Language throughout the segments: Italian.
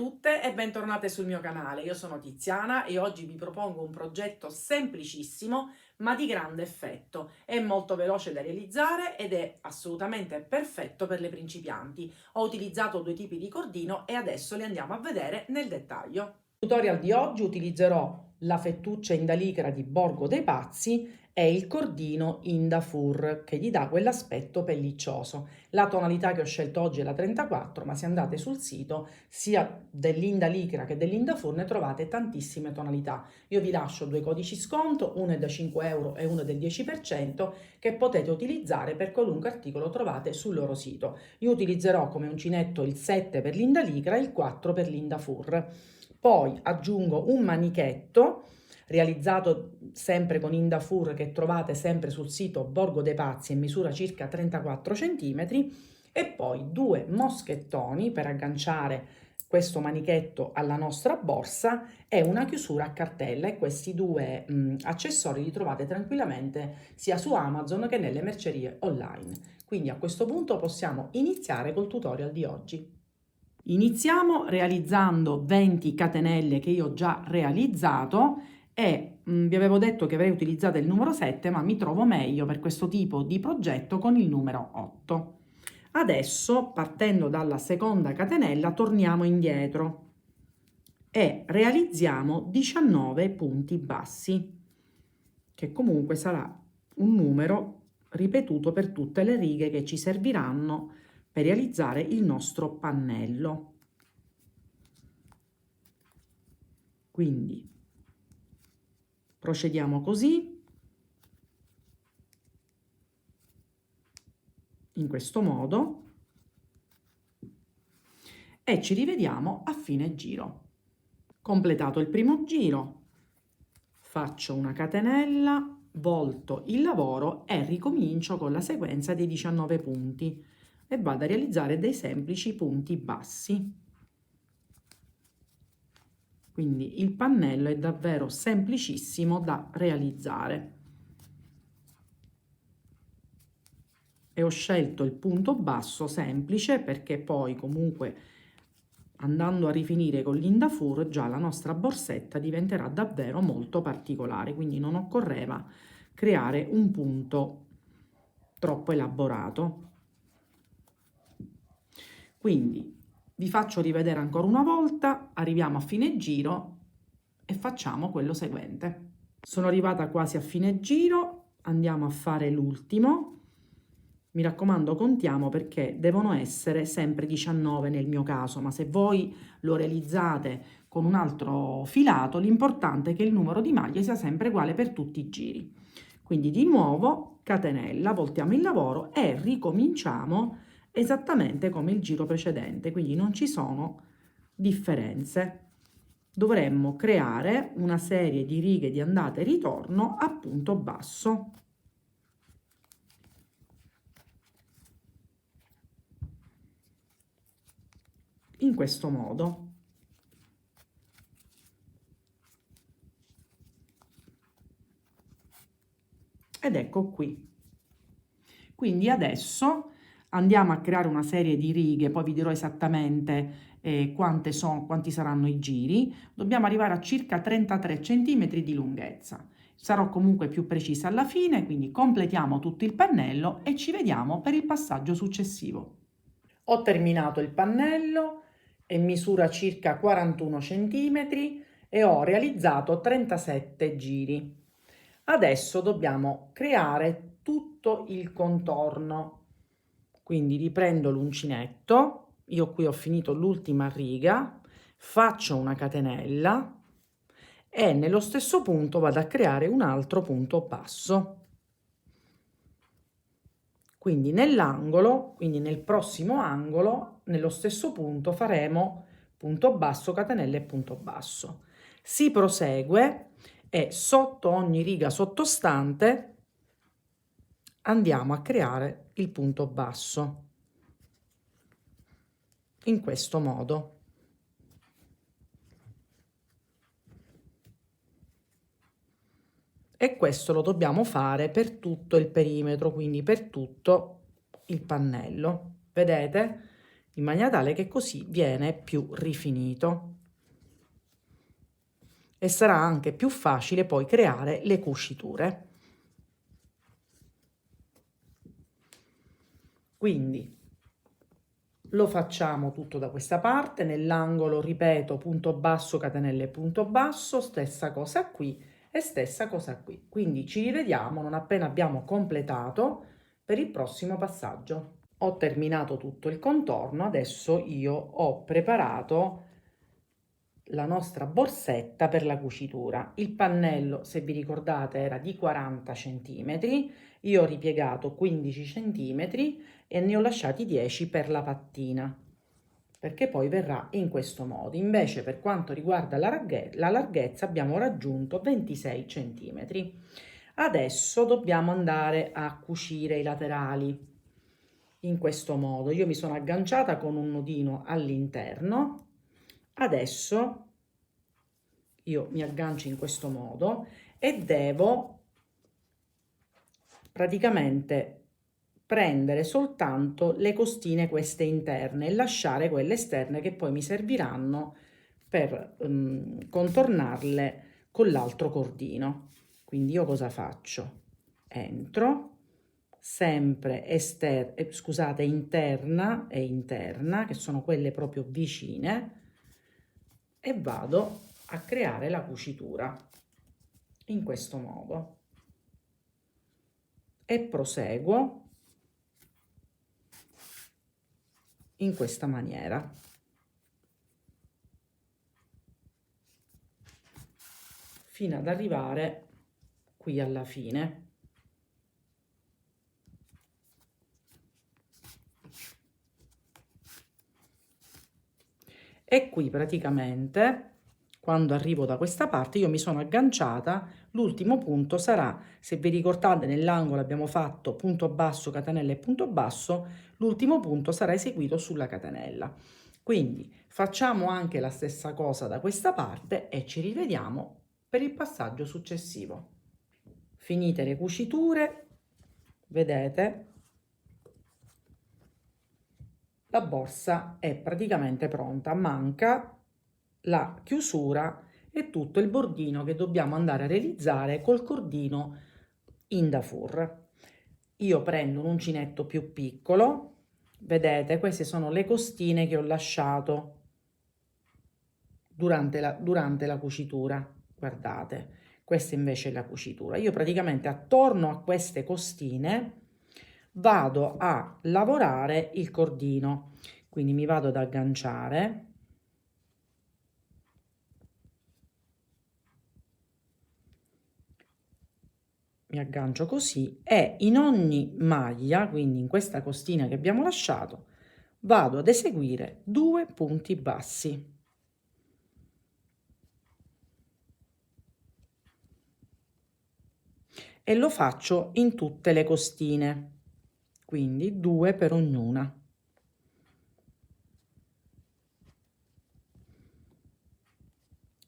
tutte e bentornate sul mio canale. Io sono Tiziana e oggi vi propongo un progetto semplicissimo ma di grande effetto. È molto veloce da realizzare ed è assolutamente perfetto per le principianti. Ho utilizzato due tipi di cordino e adesso li andiamo a vedere nel dettaglio. Nel tutorial di oggi utilizzerò la fettuccia indalicra di Borgo dei Pazzi e il cordino Indafur che gli dà quell'aspetto pelliccioso. La tonalità che ho scelto oggi è la 34, ma se andate sul sito sia dell'Indalicra che dell'Indafur ne trovate tantissime tonalità. Io vi lascio due codici sconto, uno è da 5 euro e uno del 10%, che potete utilizzare per qualunque articolo trovate sul loro sito. Io utilizzerò come uncinetto il 7 per l'Indalicra e il 4 per l'Indafur. Poi aggiungo un manichetto realizzato sempre con Indafur che trovate sempre sul sito Borgo dei Pazzi in misura circa 34 cm e poi due moschettoni per agganciare questo manichetto alla nostra borsa e una chiusura a cartella, e questi due accessori li trovate tranquillamente sia su Amazon che nelle mercerie online. Quindi a questo punto possiamo iniziare col tutorial di oggi. Iniziamo realizzando 20 catenelle che io ho già realizzato e vi avevo detto che avrei utilizzato il numero 7, ma mi trovo meglio per questo tipo di progetto con il numero 8. Adesso, partendo dalla seconda catenella, torniamo indietro e realizziamo 19 punti bassi, che comunque sarà un numero ripetuto per tutte le righe che ci serviranno per realizzare il nostro pannello. Quindi procediamo così, in questo modo, e ci rivediamo a fine giro. Completato il primo giro, faccio una catenella, volto il lavoro e ricomincio con la sequenza dei 19 punti e vado a realizzare dei semplici punti bassi. Quindi il pannello è davvero semplicissimo da realizzare. E ho scelto il punto basso semplice perché poi comunque andando a rifinire con l'Indafur già la nostra borsetta diventerà davvero molto particolare, quindi non occorreva creare un punto troppo elaborato. Quindi vi faccio rivedere ancora una volta, arriviamo a fine giro e facciamo quello seguente. Sono arrivata quasi a fine giro, andiamo a fare l'ultimo. Mi raccomando, contiamo perché devono essere sempre 19 nel mio caso, ma se voi lo realizzate con un altro filato, l'importante è che il numero di maglie sia sempre uguale per tutti i giri. Quindi di nuovo catenella, voltiamo il lavoro e ricominciamo esattamente come il giro precedente, quindi non ci sono differenze. Dovremmo creare una serie di righe di andata e ritorno a punto basso. In questo modo. Ed ecco qui. Quindi adesso andiamo a creare una serie di righe, poi vi dirò esattamente quanti saranno i giri. Dobbiamo arrivare a circa 33 cm di lunghezza. Sarò comunque più precisa alla fine, quindi completiamo tutto il pannello e ci vediamo per il passaggio successivo. Ho terminato il pannello e misura circa 41 cm e ho realizzato 37 giri. Adesso dobbiamo creare tutto il contorno, quindi riprendo l'uncinetto, io qui ho finito l'ultima riga, faccio una catenella e nello stesso punto vado a creare un altro punto basso. Quindi nell'angolo, quindi nel prossimo angolo, nello stesso punto faremo punto basso, catenella e punto basso. Si prosegue e sotto ogni riga sottostante andiamo a creare il punto basso in questo modo. E questo lo dobbiamo fare per tutto il perimetro, quindi per tutto il pannello. Vedete? in maniera tale che così viene più rifinito e sarà anche più facile poi creare le cuciture. Quindi lo facciamo tutto da questa parte, nell'angolo ripeto punto basso, catenelle, punto basso, stessa cosa qui e stessa cosa qui. Quindi ci rivediamo non appena abbiamo completato per il prossimo passaggio. Ho terminato tutto il contorno, adesso io ho preparato la nostra borsetta per la cucitura. Il pannello, se vi ricordate, era di 40 cm, io ho ripiegato 15 cm e ne ho lasciati 10 per la pattina, perché poi verrà in questo modo. Invece per quanto riguarda la larghezza abbiamo raggiunto 26 cm. Adesso dobbiamo andare a cucire i laterali in questo modo. Io mi sono agganciata con un nodino all'interno. Adesso io mi aggancio in questo modo e devo praticamente prendere soltanto le costine queste interne e lasciare quelle esterne che poi mi serviranno per contornarle con l'altro cordino. Quindi io cosa faccio? Entro sempre interna e interna, che sono quelle proprio vicine, e vado a creare la cucitura in questo modo e proseguo in questa maniera. Fino ad arrivare qui alla fine. E qui praticamente quando arrivo da questa parte io mi sono agganciata, l'ultimo punto sarà, se vi ricordate nell'angolo abbiamo fatto punto basso, catenella e punto basso, l'ultimo punto sarà eseguito sulla catenella. Quindi facciamo anche la stessa cosa da questa parte e ci rivediamo per il passaggio successivo. Finite le cuciture, vedete, la borsa è praticamente pronta, manca la chiusura e tutto il bordino che dobbiamo andare a realizzare col cordino in Dafur. Io prendo un uncinetto più piccolo, vedete, queste sono le costine che ho lasciato durante la cucitura, guardate, questa invece è la cucitura. Io praticamente attorno a queste costine vado a lavorare il cordino, quindi mi vado ad agganciare, mi aggancio così e in ogni maglia, quindi in questa costina che abbiamo lasciato, vado ad eseguire 2 punti bassi. E lo faccio in tutte le costine, quindi 2 per ognuna.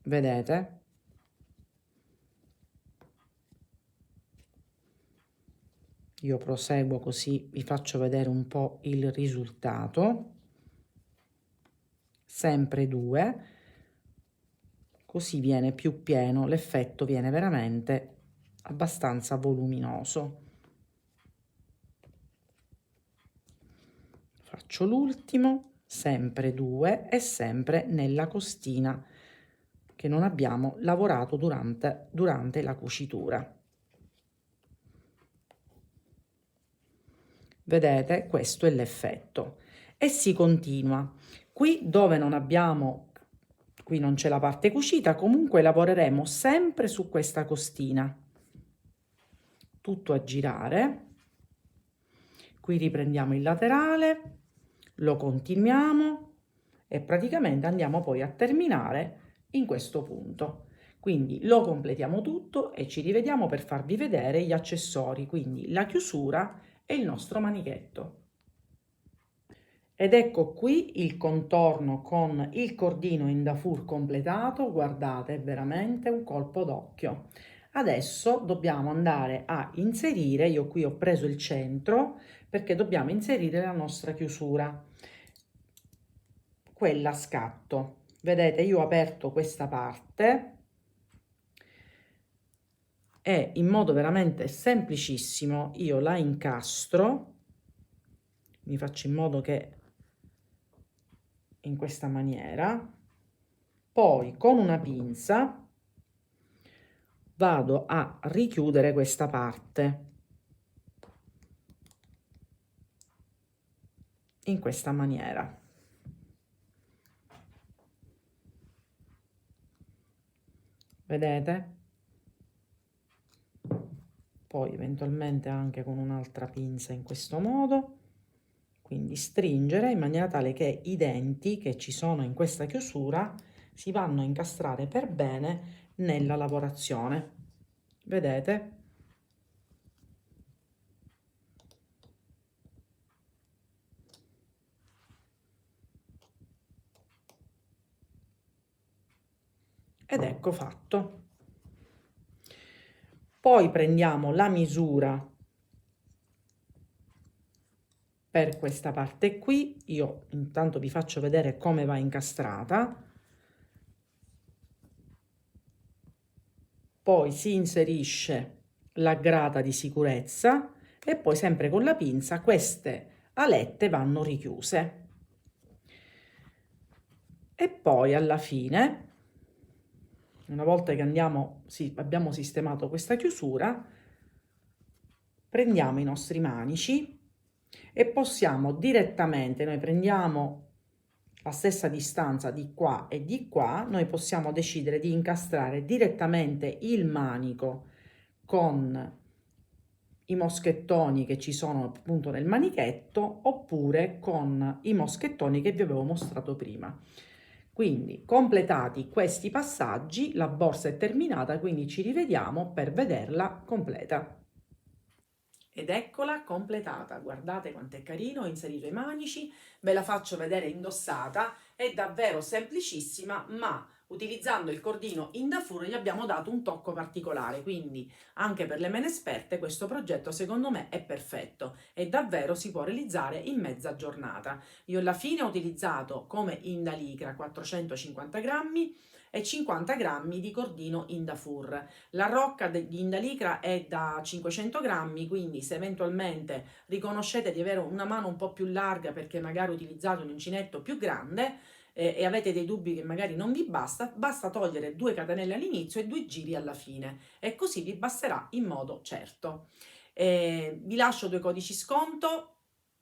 Vedete? Io proseguo così vi faccio vedere un po' il risultato. Sempre 2, così viene più pieno, l'effetto viene veramente abbastanza voluminoso. Faccio l'ultimo, sempre 2 e sempre nella costina che non abbiamo lavorato durante la cucitura. Vedete, questo è l'effetto e si continua. Qui dove non abbiamo, qui non c'è la parte cucita, comunque lavoreremo sempre su questa costina, tutto a girare. Qui riprendiamo il laterale, lo continuiamo e praticamente andiamo poi a terminare in questo punto. Quindi lo completiamo tutto e ci rivediamo per farvi vedere gli accessori, quindi la chiusura e il nostro manichetto. Ed ecco qui il contorno con il cordino in Dafur completato, guardate, è veramente un colpo d'occhio. Adesso dobbiamo andare a inserire, io qui ho preso il centro perché dobbiamo inserire la nostra chiusura. quella a scatto. Vedete, io ho aperto questa parte e in modo veramente semplicissimo io la incastro, mi faccio in modo che in questa maniera, poi con una pinza vado a richiudere questa parte in questa maniera. Vedete? Poi eventualmente anche con un'altra pinza in questo modo, quindi stringere in maniera tale che i denti che ci sono in questa chiusura si vanno a incastrare per bene nella lavorazione. Vedete? Ed ecco fatto. Poi prendiamo la misura per questa parte qui, io intanto vi faccio vedere come va incastrata, poi si inserisce la grata di sicurezza e poi sempre con la pinza queste alette vanno richiuse. E poi alla fine, una volta che abbiamo sistemato questa chiusura, prendiamo i nostri manici e possiamo direttamente, noi prendiamo la stessa distanza di qua e di qua, noi possiamo decidere di incastrare direttamente il manico con i moschettoni che ci sono appunto nel manichetto oppure con i moschettoni che vi avevo mostrato prima. Quindi completati questi passaggi, la borsa è terminata, quindi ci rivediamo per vederla completa. Ed eccola completata, guardate quanto è carino, ho inserito i manici, ve la faccio vedere indossata, è davvero semplicissima, ma utilizzando il cordino Indafur gli abbiamo dato un tocco particolare, quindi anche per le meno esperte questo progetto secondo me è perfetto e davvero si può realizzare in mezza giornata. Io alla fine ho utilizzato come Indalicra 450 grammi e 50 grammi di cordino Indafur. La rocca di Indalicra è da 500 grammi, quindi se eventualmente riconoscete di avere una mano un po' più larga perché magari utilizzate un uncinetto più grande e avete dei dubbi che magari non vi basta, basta togliere 2 catenelle all'inizio e 2 giri alla fine e così vi basterà in modo certo. Vi lascio 2 codici sconto,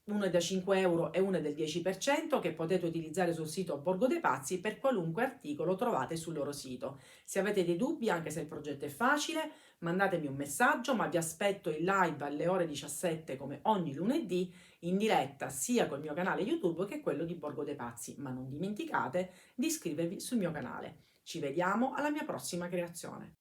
uno è da 5 euro e uno è del 10% che potete utilizzare sul sito Borgo dei Pazzi per qualunque articolo trovate sul loro sito. Se avete dei dubbi, anche se il progetto è facile, mandatemi un messaggio, ma vi aspetto in live alle ore 17 come ogni lunedì in diretta sia col mio canale YouTube che quello di Borgo dei Pazzi, ma non dimenticate di iscrivervi sul mio canale. Ci vediamo alla mia prossima creazione.